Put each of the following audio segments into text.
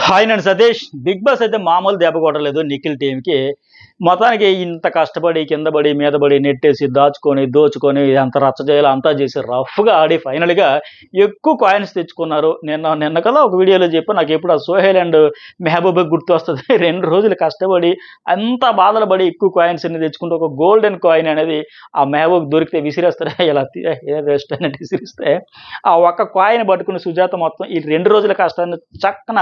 Hi నేను Satish. Big boss అయితే మామూలు దెబ్బ కొట్టలేదు నిఖిల్ టీంకి. మొత్తానికి ఇంత కష్టపడి, కింద పడి, మీద పడి, నెట్టేసి, దాచుకొని, దోచుకొని, అంత రచ్చ చేయాలి అంతా చేసి రఫ్‌గా ఆడి ఫైనల్‌గా ఎక్కువ కాయిన్స్ తెచ్చుకున్నారు. నిన్న కదా ఒక వీడియోలో చెప్పా నాకెప్పుడు ఆ సోహెల్ అండ్ మెహబూబే గుర్తొస్తది. 2 రోజులు కష్టపడి, అంత బాధలు పడి ఎక్కువ కాయిన్స్ అన్ని తెచ్చుకుంటే ఒక గోల్డెన్ కాయిన్ అనేది ఆ మెహబూబ్ దొరికితే విసిరేస్తారా ఇలా వేస్ట్ అన్నట్టు విసిరిస్తే, ఆ ఒక్క కాయిన్ పట్టుకుని సుజాత మొత్తం ఈ 2 రోజుల కష్టాన్ని చక్కన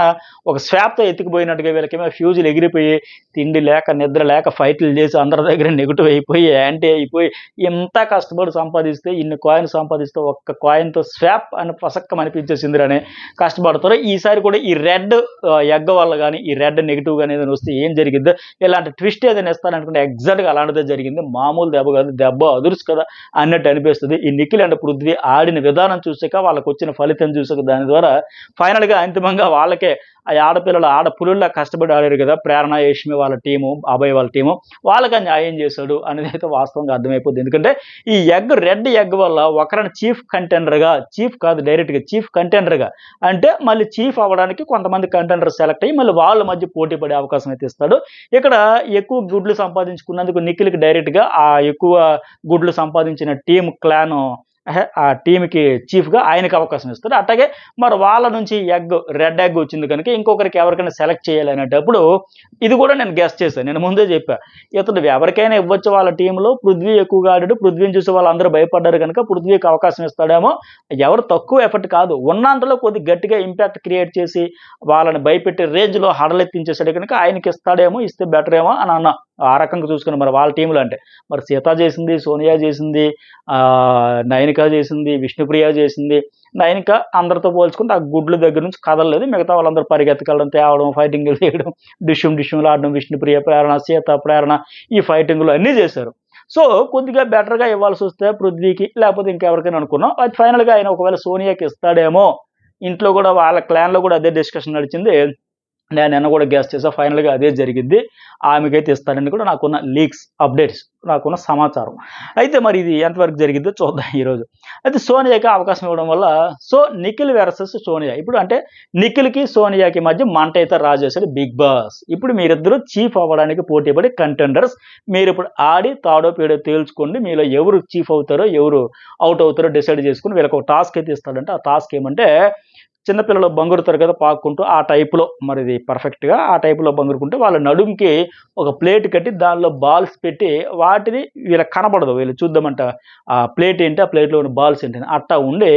ఒక స్వాప్‌తో ఎత్తుకుపోయినట్టుగా వీళ్ళకేమో ఫ్యూజులు ఎగిరిపోయి, తిండి లేక, నిద్ర లేక, ఫైటులు చేసి అందరి దగ్గర నెగెటివ్ అయిపోయి, యాంటీ అయిపోయి, ఇంత కష్టపడి సంపాదిస్తే, ఇన్ని కాయిన్స్ సంపాదిస్తే ఒక్క కాయిన్‌తో స్వాప్ అని పసక్కమనిపించేసిందిరని అనిపించేసిందిరని కష్టపడతారు. ఈసారి కూడా ఈ రెడ్ ఎగ్ వల్ల గాని, ఈ రెడ్ నెగెటివ్‌గా ఏదైనా వస్తే ఏం జరిగిద్దో, ఇలాంటి ట్విస్ట్ ఏదైనా ఇస్తారనుకుంటే ఎగ్జాక్ట్‌గా అలాంటిదే జరిగింది. మామూలు దెబ్బ కాదు, దెబ్బ అదుర్స్ కదా అన్నట్టు అనిపిస్తది. ఈ నిఖిల్ అండ్ పృథ్వీ ఆడిన విధానం చూసాక, వాళ్ళకొచ్చిన ఫలితం చూసాక దాని ద్వారా ఫైనల్‌గా అంతిమంగా వాళ్ళకే ఆ ఆడపిల్లలు ఆడపులుల్లా కష్టపడి ఆడారు కదా! ప్రేరణ, యష్మి వాళ్ళ టీము, అభయ్ వాళ్ళ టీము. వాళ్ళకి న్యాయం చేశాడు అనేదైతే వాస్తవంగా అర్థమైపోద్ది. ఎందుకంటే ఈ రెడ్ ఎగ్ వల్ల ఒకరిని చీఫ్ కంటెండర్‌గా, చీఫ్ కాదు డైరెక్ట్‌గా చీఫ్ కంటెండర్‌గా అంటే మళ్ళీ చీఫ్ అవ్వడానికి కొంతమంది కంటెండర్స్ సెలెక్ట్ అయ్యి మళ్ళీ వాళ్ళ మధ్య పోటీ పడే అవకాశం అయితే ఇస్తాడు. ఇక్కడ ఎక్కువ గుడ్లు సంపాదించుకున్నందుకు నిఖిల్‌కి డైరెక్ట్‌గా ఆ ఎక్కువ గుడ్లు సంపాదించిన టీమ్ క్లాను ఆ టీమ్‌కి చీఫ్‌గా ఆయనకి అవకాశం ఇస్తాడు. అట్టాగే మరి వాళ్ళ నుంచి రెడ్ ఎగ్ వచ్చింది కనుక ఇంకొకరికి ఎవరికైనా సెలెక్ట్ చేయాలి అనేటప్పుడు ఇది కూడా నేను గెస్ చేశాను. నేను ముందే చెప్పా. ఇతడు ఎవరికైనా ఇవ్వచ్చు వాళ్ళ టీంలో. పృథ్వీ ఎక్కువగా ఆడాడు. పృథ్వీని చూసి వాళ్ళందరూ భయపడ్డారు కనుక పృథ్వీకి అవకాశం ఇస్తాడేమో. ఎవరు తక్కువ ఎఫర్ట్ కాదు. ఉన్నంతలో కొద్దిగా గట్టిగా ఇంపాక్ట్ క్రియేట్ చేసి వాళ్ళని భయపెట్టే రేంజ్‌లో హడలెత్తించేసాడు కనుక ఆయనకి ఇస్తాడేమో, ఇస్తే బెటర్ ఏమో అని అన్నా. ఆ రకంగా చూసుకుని మరి వాళ్ళ టీంలో అంటే. మరి సీత చేసింది, సోనియా చేసింది, నయనిక చేసింది, విష్ణుప్రియ చేసింది. నయనిక అందరితో పోల్చుకుంటే ఆ గుడ్ల దగ్గర నుంచి కదలలేదు. మిగతా వాళ్ళందరూ పరిగెత్తకెళ్ళడం, తేవడం, ఫైటింగులు చేయడం, డిష్యూమ్‌లు ఆడడం, విష్ణుప్రియ, ప్రేరణ, సీత, ప్రేరణ ఈ ఫైటింగులు అన్నీ చేశారు. సో, కొద్దిగా బెటర్‌గా ఇవ్వాల్సొస్తే పృథ్వీకి లేకపోతే ఇంకెవరికైనా అనుకున్నాం. అది ఫైనల్‌గా ఆయన ఒకవేళ సోనియాకి ఇస్తాడేమో. ఇంట్లో కూడా వాళ్ళ క్లాన్‌లో కూడా అదే డిస్కషన్ నడిచింది. నేను నిన్న కూడా గెస్ చేశా. ఫైనల్‌గా అదే జరిగిద్ది. ఆమెకైతే ఇస్తాడని కూడా నాకున్న లీక్స్, అప్డేట్స్, నాకున్న సమాచారం. అయితే మరి ఇది ఎంతవరకు జరిగిద్దో చూద్దాం ఈరోజు. అయితే సోనియాకి అవకాశం ఇవ్వడం వల్ల నిఖిల్ వర్సెస్ సోనియా. ఇప్పుడు అంటే నిఖిల్‌కి, సోనియాకి మధ్య మంటైతే రాజేశాడు బిగ్ బాస్. ఇప్పుడు మీరిద్దరూ చీఫ్ అవ్వడానికి పోటీ పడే కంటెండర్స్. మీరిప్పుడు ఆడి తాడో పేడో తేల్చుకోండి. మీలో ఎవరు చీఫ్ అవుతారో, ఎవరు ఔట్ అవుతారో డిసైడ్ చేసుకొని వీళ్ళకి ఒక టాస్క్ అయితే ఇస్తాడంట. ఆ టాస్క్ ఏమంటే చిన్న పిల్లలు బంగురుతారు కదా పాక్కుంటూ ఆ టైప్‌లో మరిది పర్ఫెక్ట్‌గా ఆ టైప్‌లో బంగురుకుంటే వాళ్ళ నడుముకి ఒక ప్లేట్ కట్టి దానిలో బాల్స్ పెట్టి వాటిని వీళ్ళకి కనపడదు. వీళ్ళు చూద్దామంట ఆ ప్లేట్ ఏంటి? ఆ ప్లేట్‌లో ఉన్న బాల్స్ ఏంటని. అట్టా ఉండి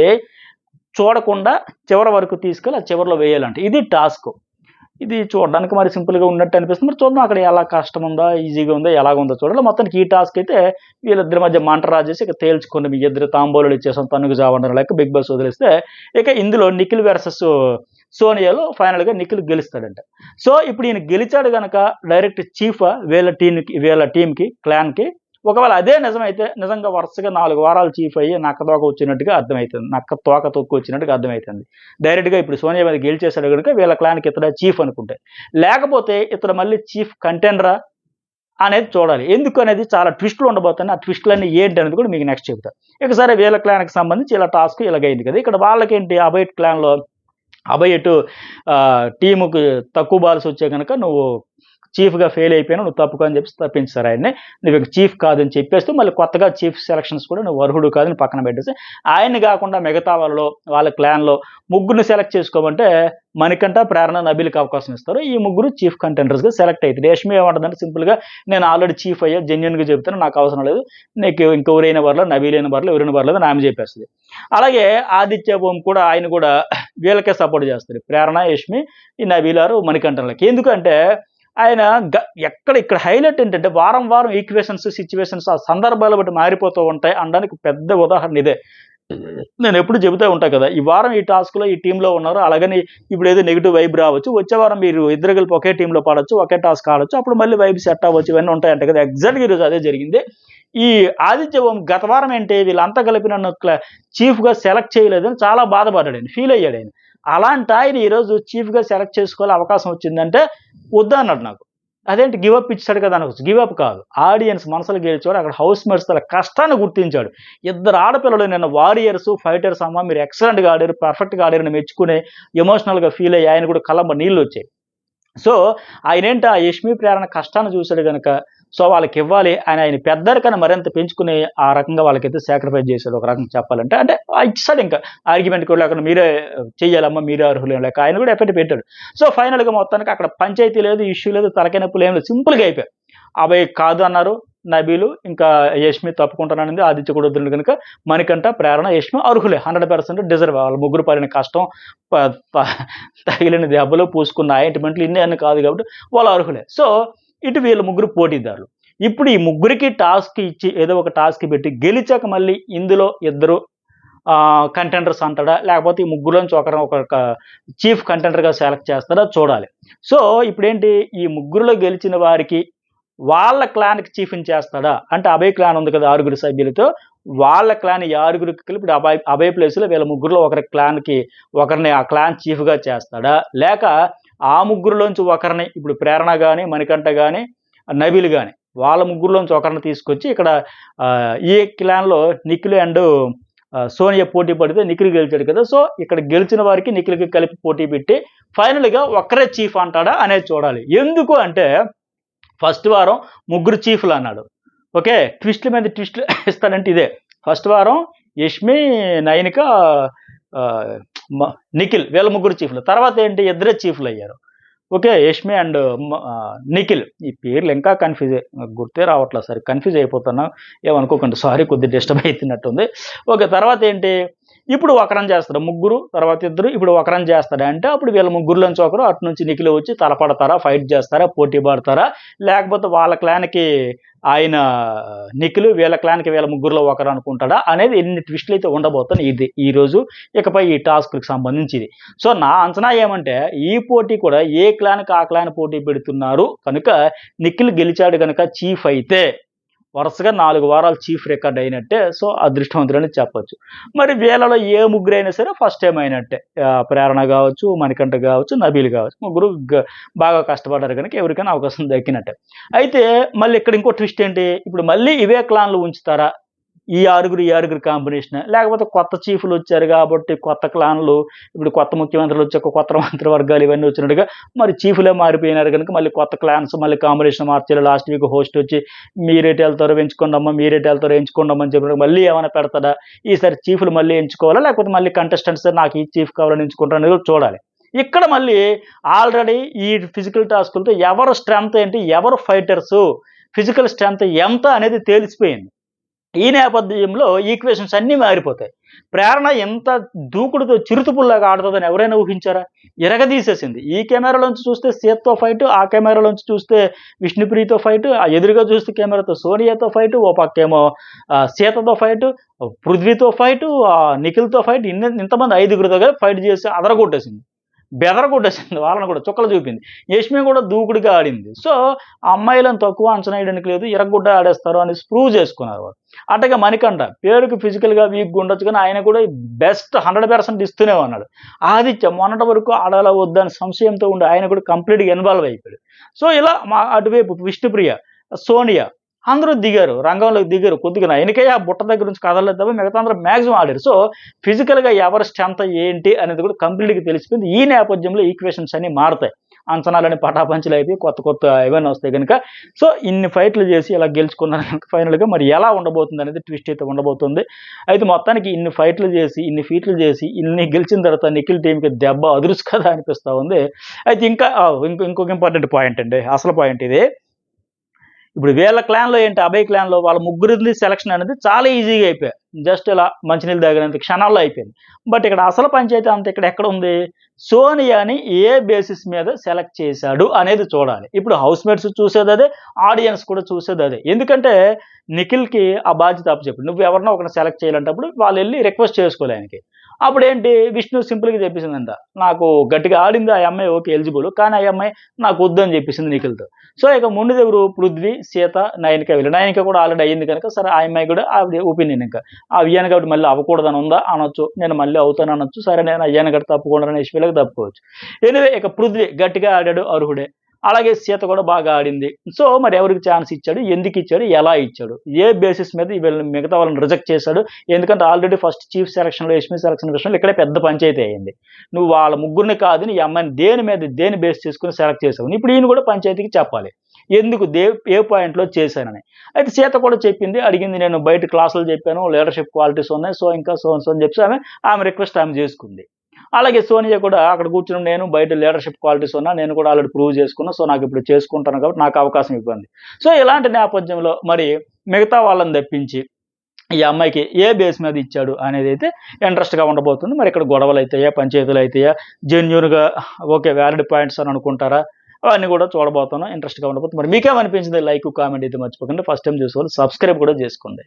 చూడకుండా చివరి వరకు తీసుకెళ్ళి ఆ చివరలో వేయాలంట. ఇది టాస్క్. ఇది చూడడానికి మరి సింపుల్‌గా ఉన్నట్టు అనిపిస్తుంది. మరి చూద్దాం అక్కడ ఎలా కష్టం ఉందా? ఈజీగా ఉందా? ఎలాగుందో చూడాలి. మొత్తానికి ఈ టాస్క్ అయితే వీళ్ళిద్దరి మధ్య మంట రాజేసి ఇక తేల్చుకోండి. మీ ఇద్దరు తాంబూలాలు ఇచ్చేసాం తన్నుకు చావండి లెక్క బిగ్ బాస్ వదిలేస్తే ఇక ఇందులో నిఖిల్ వర్సెస్ సోనియాలో ఫైనల్‌గా నిఖిల్ గెలుస్తాడంట. సో, ఇప్పుడు ఈయన గెలిచాడు గనక డైరెక్ట్ చీఫా వీళ్ళ టీమ్‌కి, క్లాన్‌కి. ఒకవేళ అదే నిజమైతే నిజంగా వరుసగా 4 వారాలు చీఫ్ అయ్యి నక్కతోక వచ్చినట్టుగా అర్థమైతుంది. నక్క తోక తొక్కి వచ్చినట్టుగా అర్థమైతుంది. డైరెక్ట్‌గా ఇప్పుడు సోనియా మీద గెలిచేసాడు గనుక వీళ్ళ క్లాన్‌కి ఇతడే చీఫ్ అనుకుంటే. లేకపోతే ఇతడు మళ్ళీ చీఫ్ కంటెండరా అనేది చూడాలి. ఎందుకనేది చాలా ట్విస్టులు ఉండబోతున్నాయి. ఆ ట్విస్టులన్నీ ఏంటనేది కూడా మీకు నెక్స్ట్ చెప్తా. ఇక సరే వీళ్ళ క్లాన్‌కి సంబంధించి ఇలా టాస్క్ ఇలాగైంది కదా! ఇక్కడ వాళ్ళకేంటి అభయ్ క్లాన్‌లో అభయ్ ఎటు టీముకి తక్కువ బాల్స్ వచ్చాయి గనక నువ్వు చీఫ్‌గా ఫెయిల్ అయిపోయినావు. నువ్వు తప్పుకో అని చెప్పేసి తప్పించేసారు ఆయన్ని. నువ్వు ఇక చీఫ్ కాదని చెప్పేస్తూ మళ్ళీ కొత్తగా చీఫ్ సెలక్షన్స్ కూడా నువ్వు అర్హుడు కాదని పక్కన పెట్టేసి, ఆయన్ని కాకుండా మిగతా వాళ్ళ క్లాన్‌లో ముగ్గురిని సెలెక్ట్ చేసుకోమంటే మణికంఠ, ప్రేరణ, నబీల్‌కి అవకాశం ఇస్తారు. ఈ ముగ్గురు చీఫ్ కంటెండర్స్‌గా సెలెక్ట్ అయితారు. యష్మి ఏమంటదంటే సింపుల్‌గా నేను ఆల్రెడీ చీఫ్ అయ్యా. జెన్యూన్‌గా చెప్తాను. నాకు అవసరం లేదు. నీకు ఇంకెవరైనా పర్లేదు, నబీల్ అయినా పర్లేదు, ఎవరైనా పర్లేదు అని ఆమె చెప్పేస్తది. అలాగే ఆదిత్య ఓం కూడా ఆయన కూడా వీళ్ళకే సపోర్ట్ చేస్తాడు. ప్రేరణ, యష్మి, ఈ నబీల్ ఆర్ మణికంఠన్‌లకి. ఎందుకంటే ఆయన ఇక్కడ హైలైట్ ఏంటంటే వారం వారం ఈక్వేషన్స్, సిట్యుయేషన్స్ ఆ సందర్భాలు బట్టి మారిపోతూ ఉంటాయి అనడానికి పెద్ద ఉదాహరణ ఇదే. నేను ఎప్పుడు చెబుతూ ఉంటా కదా! ఈ వారం ఈ టాస్క్‌లో ఈ టీమ్‌లో ఉన్నారు. అలాగని ఇప్పుడేదో నెగెటివ్ వైబ్ రావచ్చు. వచ్చే వారం మీరు ఇద్దరు కలిపి ఒకే టీమ్‌లో పడొచ్చు. ఒకే టాస్క్ ఆడొచ్చు. అప్పుడు మళ్ళీ వైబ్ సెట్ అవ్వచ్చు. ఇవన్నీ ఉంటాయంట కదా! ఎగ్జాక్ట్‌గా ఈరోజు అదే జరిగింది. ఈ ఆదిత్య ఓం గత వారం ఏంటి వీళ్ళంతా కలిపి నన్ను చీఫ్‌గా సెలెక్ట్ చేయలేదని చాలా బాధపడ్డాడాయన. ఫీల్ అయ్యాడాయన. అలాంటి ఆయన ఈరోజు చీఫ్‌గా సెలెక్ట్ చేసుకోవాలి అవకాశం వచ్చిందంటే వద్దన్నాడు నాకు. అదేంటి గివ్ అప్ ఇచ్చాడు కదా అనొచ్చు. గివ్ అప్ కాదు. ఆడియన్స్ మనసులు గెలిచాడు. అక్కడ హౌస్ మేట్స్ తన కష్టాన్ని గుర్తించాడు. ఇద్దరు ఆడపిల్లలు నిన్న వారియర్స్, ఫైటర్స్ అమ్మ మీరు ఎక్సలెంట్‌గా ఆడారు, పర్ఫెక్ట్‌గా ఆడారని మెచ్చుకుని ఎమోషనల్‌గా ఫీల్ అయ్యి ఆయన కూడా కళ్ళమ్మట నీళ్లొచ్చాయి. సో ఆయనేంటి ఆ యష్మి ప్రేరణ కష్టాన్ని చూశాడు గనక సో వాళ్ళకి ఇవ్వాలి ఆయన పెద్దరికన్నా మరింత పెంచుకుని ఆ రకంగా వాళ్ళకైతే సాక్రిఫైస్ చేశాడు ఒక రకంగా చెప్పాలంటే. అంటే ఇచ్చాడు ఇంకా ఆర్గ్యుమెంట్ కూడా లేకుండా మీరే చెయ్యాలమ్మా మీరే అర్హులు లేక ఆయన కూడా ఎఫెక్ట్ పెట్టాడు. సో ఫైనల్‌గా మొత్తానికి అక్కడ పంచాయతీ లేదు, ఇష్యూ లేదు, తలకాయ నొప్పులు ఏం లేదు. సింపుల్‌గా అయిపోయాయి. అభయ్ కాదు అన్నారు. నబీలు ఇంకా యష్మి తప్పుకుంటాననింది. ఆదిత్య కూడా వద్దుండు కనుక మణికంఠ, ప్రేరణ, యష్మి అర్హులే 100% డిజర్వ్. వాళ్ళ ముగ్గురు పడిన కష్టం, ప ప తగిలిన దెబ్బలు, పూసుకున్న ఆయింట్‌మెంట్లు ఇన్ని అన్ని కాదు కాబట్టి వాళ్ళు అర్హులే. సో ఇటు వీళ్ళ ముగ్గురు పోటీదారులు. ఇప్పుడు ఈ ముగ్గురికి టాస్క్ ఇచ్చి ఏదో ఒక టాస్క్ పెట్టి గెలిచాక మళ్ళీ ఇందులో ఇద్దరు కంటెండర్స్ అంటాడా? లేకపోతే ఈ ముగ్గురులోంచి ఒక చీఫ్ కంటెండర్‌గా సెలెక్ట్ చేస్తాడా చూడాలి. సో ఇప్పుడేంటి ఈ ముగ్గురిలో గెలిచిన వారికి వాళ్ళ క్లాన్‌కి చీఫ్‌ని చేస్తాడా? అంటే అభయ్ క్లాన్ ఉంది కదా 6 సభ్యులతో. వాళ్ళ క్లాన్ ఈ 6కి కలిపి ఇప్పుడు అభయ్ ప్లేస్‌లో వీళ్ళ ముగ్గురులో ఒకరి క్లాన్‌కి ఒకరిని ఆ క్లాన్ చీఫ్‌గా చేస్తాడా? లేక ఆ ముగ్గురులోంచి ఒకరిని ఇప్పుడు ప్రేరణ గాని, మణికంఠ గాని, నబీల్ గాని వాళ్ళ ముగ్గురులోంచి ఒకరిని తీసుకొచ్చి ఇక్కడ ఈ క్లాన్‌లో నిఖిల్ అండ్ సోనియా పోటీ పడితే నిఖిల్ గెలిచాడు కదా! సో ఇక్కడ గెలిచిన వారికి నిఖిల్‌కి కలిపి పోటీ పెట్టి ఫైనల్‌గా ఒక్కరే చీఫ్ అంటాడా అనేది చూడాలి. ఎందుకు అంటే ఫస్ట్ వారం ముగ్గురు చీఫ్‌లు అన్నాడు. ఓకే. ట్విస్ట్‌ల మీద ట్విస్ట్‌లు ఇస్తాడంటే ఇదే. ఫస్ట్ వారం యష్మి, నయనిక, ఆహ్, నిఖిల్ వీళ్ళ ముగ్గురు చీఫ్‌లు. తర్వాత ఏంటి ఇద్దరే చీఫ్‌లయ్యారు. ఓకే. యష్మి అండ్ నిఖిల్. ఈ పేర్లు ఇంకా కన్‌ఫ్యూజే. నాకు గుర్తే రావట్లేదు సరిగ్గా. కన్‌ఫ్యూజ్ అయిపోతున్నా. ఏమనుకోకండి. సారీ కొద్దిగా డిస్టర్బ్ అయితున్నట్టుంది. ఓకే. తర్వాత ఏంటి? ఇప్పుడు ఒకరని చేస్తాడు. ముగ్గురు, తర్వాత ఇద్దరు, ఇప్పుడు ఒకరని చేస్తాడు. అంటే అప్పుడు వీళ్ళ ముగ్గురులోంచి ఒకరు అటు నుంచి నిఖిల్ వచ్చి తలపడతారా? ఫైట్ చేస్తారా? పోటీ పడతారా? లేకపోతే వాళ్ళ క్లాన్‌కి ఆయన నిఖిల్, వీళ్ళ క్లాన్‌కి వీళ్ళ ముగ్గురులో ఒకరు అనుకుంటాడా? అనేది ఎన్ని ట్విస్ట్‌లు అయితే ఉండబోతున్నాయి ఇది ఈరోజు ఇకపై ఈ టాస్క్‌కి సంబంధించి ఇది. సో నా అంచనా ఏమంటే ఈ పోటీ కూడా ఏ క్లాన్‌కి ఆ క్లాన్ పోటీ పెడుతున్నారు కనుక నిఖిల్ గెలిచాడు గనుక చీఫ్ అయితే వరుసగా 4 వారాలు చీఫ్ రికార్డ్ అయినట్టే. సో అదృష్టవంతుడని చెప్పొచ్చు. మరి వీళ్ళలో ఏ ముగ్గురైనా సరే ఫస్ట్ టైమ్ అయినట్టే. ప్రేరణ గావచ్చు, మణికంఠ గావచ్చు, నబీల్ గావచ్చు. ముగ్గురు బాగా కష్టపడ్డారు గనుక ఎవరికైనా అవకాశం దక్కినట్టే. అయితే మళ్ళీ ఇక్కడ ఇంకో ట్విస్ట్ ఏంటి? ఇప్పుడు మళ్ళీ ఇవే క్లాన్‌లు ఉంచుతారా? ఈ ఆరుగురు కాంబినేషనే. లేకపోతే కొత్త చీఫ్‌లొచ్చారు గాబట్టి కొత్త క్లాన్‌లు ఇప్పుడు కొత్త ముఖ్యమంత్రులొచ్చాక కొత్త మంత్రివర్గాలు ఇవన్నీ వచ్చినట్టుగా మరి చీఫ్‌లే మారిపోయినారు గనుక మళ్ళీ కొత్త క్లాన్స్ మళ్ళీ కాంబినేషన్ మార్చాలి. లాస్ట్ వీక్ హోస్ట్ వచ్చి మీరెటెళ్తారో ఎంచుకోండమ్మా, మీరెటెళ్తారో ఎంచుకోండమ్మా అని చెప్పినప్పుడు మళ్ళీ ఏమైనా పెడతాడా? ఈసారి చీఫ్‌లు మళ్ళీ ఎంచుకోవాలా? లేకపోతే మళ్ళీ కంటెస్టెంట్స్ నాకు ఈ చీఫ్ కావాలని ఎంచుకుంటారా అనేది కూడా చూడాలి. ఇక్కడ మళ్ళీ ఆల్రెడీ ఈ ఫిజికల్ టాస్కులతో ఎవరు స్ట్రెంత్ ఏంటి? ఎవరు ఫైటర్సు? ఫిజికల్ స్ట్రెంత్ ఎంత అనేది తెలిసిపోయింది. ఈ నేపథ్యంలో ఈక్వేషన్స్ అన్నీ మారిపోతాయి. ప్రేరణ ఎంత దూకుడుతో చిరుతపుల్లాగా ఆడుతదని ఎవరైనా ఊహించారా? ఇరగదీసేసింది. ఈ కెమెరాలోంచి చూస్తే సీతతో ఫైటు, ఆ కెమెరాలోంచి చూస్తే విష్ణుప్రియతో ఫైటు, ఎదురుగా చూస్తే కెమెరాతో సోనియాతో ఫైటు, ఓ పక్కేమో సీతతో ఫైటు, పృథ్వీతో ఫైటు, నిఖిల్‌తో ఫైట్ ఇంతమంది 5గురితో కలిపి ఫైట్ చేసి అదరగొట్టేసింది. బెదరగొట్టేసింది వాళ్ళని కూడా చుక్కలు చూపింది. యష్మి కూడా దూకుడుగా ఆడింది. సో అమ్మాయిలను తక్కువ అంచనా వేయడానికి లేదు. ఇరగ్గొడ్డ ఆడేస్తారు అనేసి ప్రూవ్ చేసుకున్నారు వాళ్ళు. అట్టగా మణికంఠ పేరుకి ఫిజికల్‌గా వీక్‌గా ఉండొచ్చు కానీ ఆయన కూడా బెస్ట్ 100% ఇస్తూనే ఉన్నాడు. ఆదిత్య మొన్నటి వరకు ఆడాలా వద్దా అని సంశయంతో ఉండి ఆయన కూడా కంప్లీట్‌గా ఇన్వాల్వ్ అయిపోయాడు. సో ఇలా అటువైపు విష్ణుప్రియ, సోనియా అందరూ దిగారు. రంగంలోకి దిగారు. కొద్దిగా నయనికయ్య ఆ బుట్ట దగ్గర నుంచి కదలలేదు తప్ప మిగతా అందరూ మాక్సిమం ఆడారు. సో ఫిజికల్‌గా ఎవరి స్ట్రెంత్ ఏంటి అనేది కూడా కంప్లీట్‌గా తెలిసిపోయింది. ఈ నేపథ్యంలో ఈక్వేషన్స్ అన్నీ మారతాయి. అంచనాలన్నీ పటాపంచలు అయిపోయి కొత్త ఇవన్నీ వస్తాయి గనుక సో ఇన్ని ఫైట్‌లు చేసి ఇలా గెలుచుకున్నారు కనుక ఫైనల్‌గా మరి ఎలా ఉండబోతుంది అనేది ట్విస్ట్ అయితే ఉండబోతుంది. అయితే మొత్తానికి ఇన్ని ఫైట్‌లు చేసి, ఇన్ని ఫీట్‌లు చేసి, ఇన్ని గెలిచిన తర్వాత నిఖిల్ టీమ్‌కి దెబ్బ అదుర్సు కదా అనిపిస్తా ఉంది. అయితే ఇంకా ఇంకొక ఇంపార్టెంట్ పాయింట్ అండి. అసలు పాయింట్ ఇది. ఇప్పుడు వీళ్ళ క్లాన్‌లో ఏంటి అభయ్ క్లాన్‌లో వాళ్ళ ముగ్గురిది సెలక్షన్ అనేది చాలా ఈజీగా అయిపోయాయి. జస్ట్ ఇలా మంచినీళ్ళు తాగినంత క్షణాల్లో అయిపోయింది. బట్ ఇక్కడ అసలు పంచాయతీ అంతా ఇక్కడ ఎక్కడుంది? సోనియాని ఏ బేసిస్ మీద సెలెక్ట్ చేశాడు అనేది చూడాలి. ఇప్పుడు హౌస్‌మేట్స్ చూసేదదే, ఆడియన్స్ కూడా చూసేదదే. ఎందుకంటే నిఖిల్‌కి ఆ బాధ్యత అప్పచెప్పాడు. నువ్వు ఎవరినో ఒకరిని సెలెక్ట్ చేయాలంటప్పుడు వాళ్ళెళ్లి రిక్వెస్ట్ చేసుకోవాలి ఆయనకి. అప్పుడేంటి విష్ణు సింపుల్‌గా చెప్పేసిందంట. నాకు గట్టిగా ఆడింది ఆ అమ్మాయి ఓకే ఎలిజిబుల్. కానీ ఆ అమ్మాయి నాకు వద్దని చెప్పేసింది నిఖిల్‌తో. సో ఇక ముందుదెవరు పృథ్వీ, సీత, నయనిక వీళ్ళు. నయనిక కూడా ఆల్రెడీ అయింది కనుక సరే ఆ అమ్మాయి కూడా ఆవిడ ఒపీనియన్ ఇంకా. అయ్యాను కాబట్టి మళ్ళీ అవ్వకూడదని ఉందా అనొచ్చు. నేను మళ్ళీ అవుతాను అనొచ్చు. సరే నేను అయ్యాను కాబట్టి తప్పకుండా యశ్విలకు తప్పుకోవచ్చు. ఎనివే ఇక పృథ్వీ గట్టిగా ఆడాడు అర్హుడే. అలాగే సీత కూడా బాగా ఆడింది. సో మరి ఎవరికి ఛాన్స్ ఇచ్చాడు? ఎందుకు ఇచ్చాడు? ఎలా ఇచ్చాడు? ఏ బేసిస్ మీద వీళ్ళని మిగతా వాళ్ళని రిజెక్ట్ చేశాడు? ఎందుకంటే ఆల్రెడీ ఫస్ట్ చీఫ్ సెలక్షన్‌లో, యష్మి సెలక్షన్ విషయంలో ఇక్కడే పెద్ద పంచాయతీ అయింది. నువ్వు వాళ్ళ ముగ్గురిని కాదని ఈ అమ్మాయిని దేని మీద దేన్ని బేస్ చేసుకొని సెలెక్ట్ చేసావు? ఇప్పుడు ఈయన కూడా పంచాయతీకి చెప్పాలి. ఎందుకు ఏ పాయింట్‌లో చేశానని. అయితే సీత కూడా చెప్పింది, అడిగింది నేను బయట క్లాసులు చెప్పాను, లీడర్‌షిప్ క్వాలిటీస్ ఉన్నాయి. సో ఇంకా సో అండ్ సో అని చెప్పేసి ఆమె రిక్వెస్ట్ ఆమె చేసుకుంది. అలాగే సోనియా కూడా అక్కడ కూర్చొని నేను బయట లీడర్‌షిప్ క్వాలిటీస్ ఉన్నా, నేను కూడా ఆల్రెడీ ప్రూవ్ చేసుకున్నా. సో నాకిప్పుడు చేసుకుంటాను కాబట్టి నాకు అవకాశం ఇవ్వండి. సో ఇలాంటి నేపథ్యంలో మరి మిగతా వాళ్ళని తప్పించి ఈ అమ్మాయికి ఏ బేస్ మీద ఇచ్చాడు అనేదైతే ఇంట్రెస్ట్‌గా ఉండబోతుంది. మరి ఇక్కడ గొడవలైతాయా? పంచాయతీలైతాయా? జెన్యూన్‌గా ఓకే. వ్యాలిడ్ పాయింట్స్ అని అనుకుంటారా? అవన్నీ కూడా చూడబోతున్నాం. ఇంట్రెస్ట్‌గా ఉండబోతుంది. మరి మీకేమనిపించింది? లైక్, కామెంట్ అయితే మర్చిపోకండి. ఫస్ట్ టైమ్ చూసేవాళ్ళు సబ్స్క్రైబ్ కూడా చేసుకోండి.